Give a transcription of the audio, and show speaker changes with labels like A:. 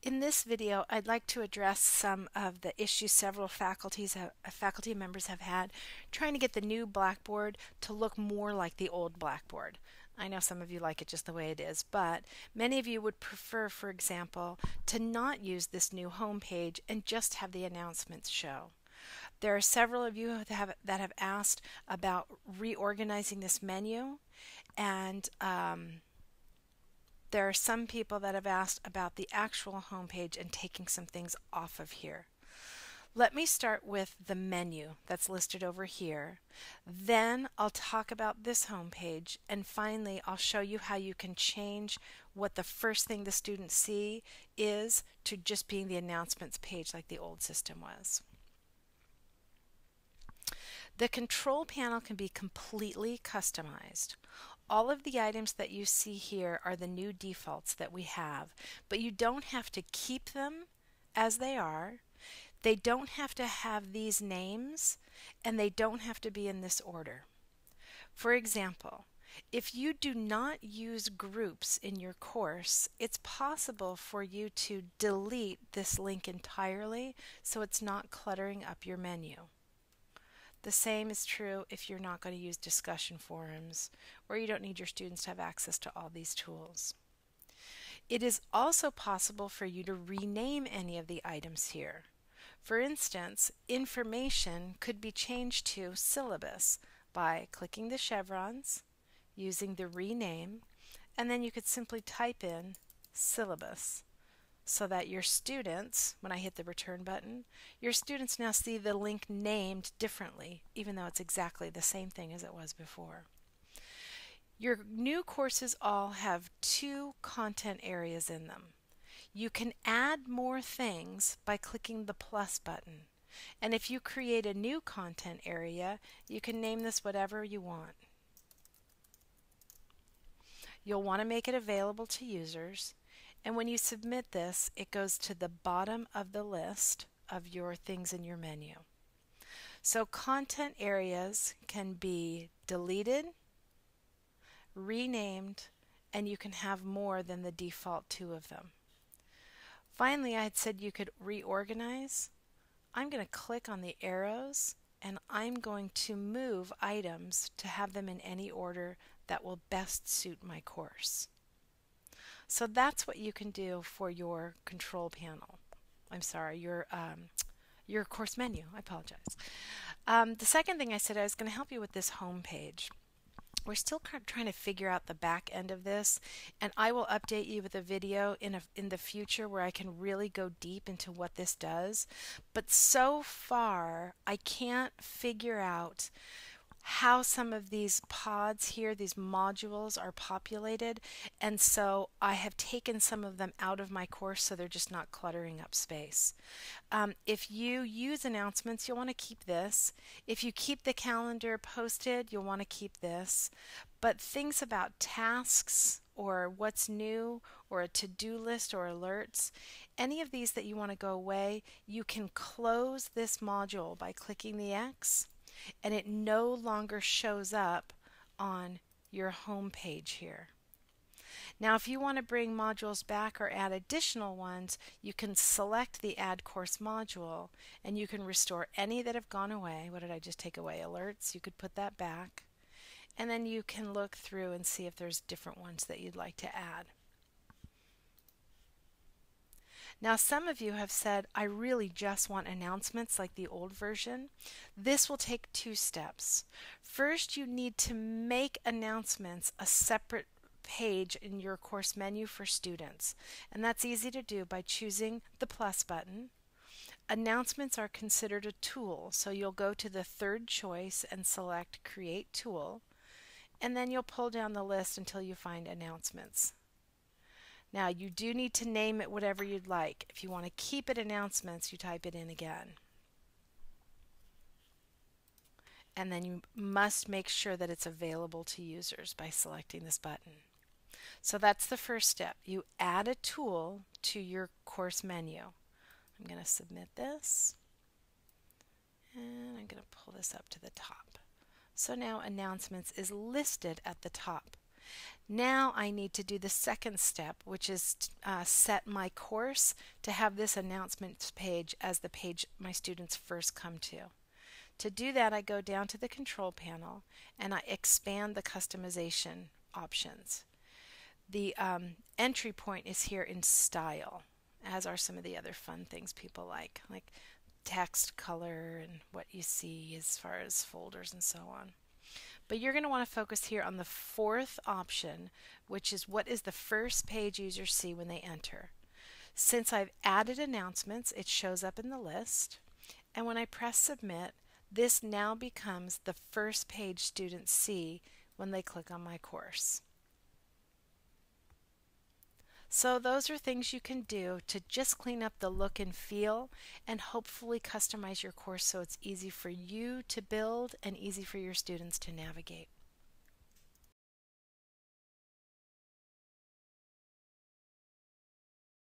A: In this video, I'd like to address some of the issues several faculty members have had trying to get the new Blackboard to look more like the old Blackboard. I know some of you like it just the way it is, but many of you would prefer, for example, to not use this new home page and just have the announcements show. There are several of you that have asked about reorganizing this menu, and there are some people that have asked about the actual homepage and taking some things off of here. Let me start with the menu that's listed over here. Then I'll talk about this homepage, and finally I'll show you how you can change what the first thing the students see is to just being the announcements page like the old system was. The control panel can be completely customized. All of the items that you see here are the new defaults that we have, but you don't have to keep them as they are. They don't have to have these names, and they don't have to be in this order. For example, if you do not use groups in your course, it's possible for you to delete this link entirely so it's not cluttering up your menu. The same is true if you're not going to use discussion forums, or you don't need your students to have access to all these tools. It is also possible for you to rename any of the items here. For instance, information could be changed to syllabus by clicking the chevrons, using the rename, and then you could simply type in syllabus, so that your students, when I hit the return button, your students now see the link named differently, even though it's exactly the same thing as it was before. Your new courses all have two content areas in them. You can add more things by clicking the plus button. And if you create a new content area, you can name this whatever you want. You'll want to make it available to users. And when you submit this, it goes to the bottom of the list of your things in your menu. So content areas can be deleted, renamed, and you can have more than the default two of them. Finally, I had said you could reorganize. I'm going to click on the arrows, and I'm going to move items to have them in any order that will best suit my course. So that's what you can do for your control panel. I'm sorry, your course menu. I apologize. The second thing I said, I was going to help you with this home page. We're still trying to figure out the back end of this, and I will update you with a video in the future where I can really go deep into what this does. But so far, I can't figure out how some of these pods here, these modules, are populated, and so I have taken some of them out of my course so they're just not cluttering up space. If you use announcements, you'll want to keep this. If you keep the calendar posted, you'll want to keep this. But things about tasks or what's new or a to-do list or alerts, any of these that you want to go away, you can close this module by clicking the X, and it no longer shows up on your home page here. Now, if you want to bring modules back or add additional ones, you can select the Add Course module, and you can restore any that have gone away. What did I just take away? Alerts. You could put that back. And then you can look through and see if there's different ones that you'd like to add. Now, some of you have said, I really just want announcements like the old version. This will take two steps. First, you need to make announcements a separate page in your course menu for students. And that's easy to do by choosing the plus button. Announcements are considered a tool, so you'll go to the third choice and select Create Tool. And then you'll pull down the list until you find announcements. Now, you do need to name it whatever you'd like. If you want to keep it announcements, you type it in again. And then you must make sure that it's available to users by selecting this button. So that's the first step. You add a tool to your course menu. I'm going to submit this, and I'm going to pull this up to the top. So now announcements is listed at the top. Now I need to do the second step, which is set my course to have this announcements page as the page my students first come to. To do that, I go down to the control panel and I expand the customization options. The entry point is here in style, as are some of the other fun things people like text, color, and what you see as far as folders and so on. But you're going to want to focus here on the fourth option, which is what is the first page users see when they enter. Since I've added announcements, it shows up in the list. And when I press submit, this now becomes the first page students see when they click on my course. So those are things you can do to just clean up the look and feel and hopefully customize your course so it's easy for you to build and easy for your students to navigate.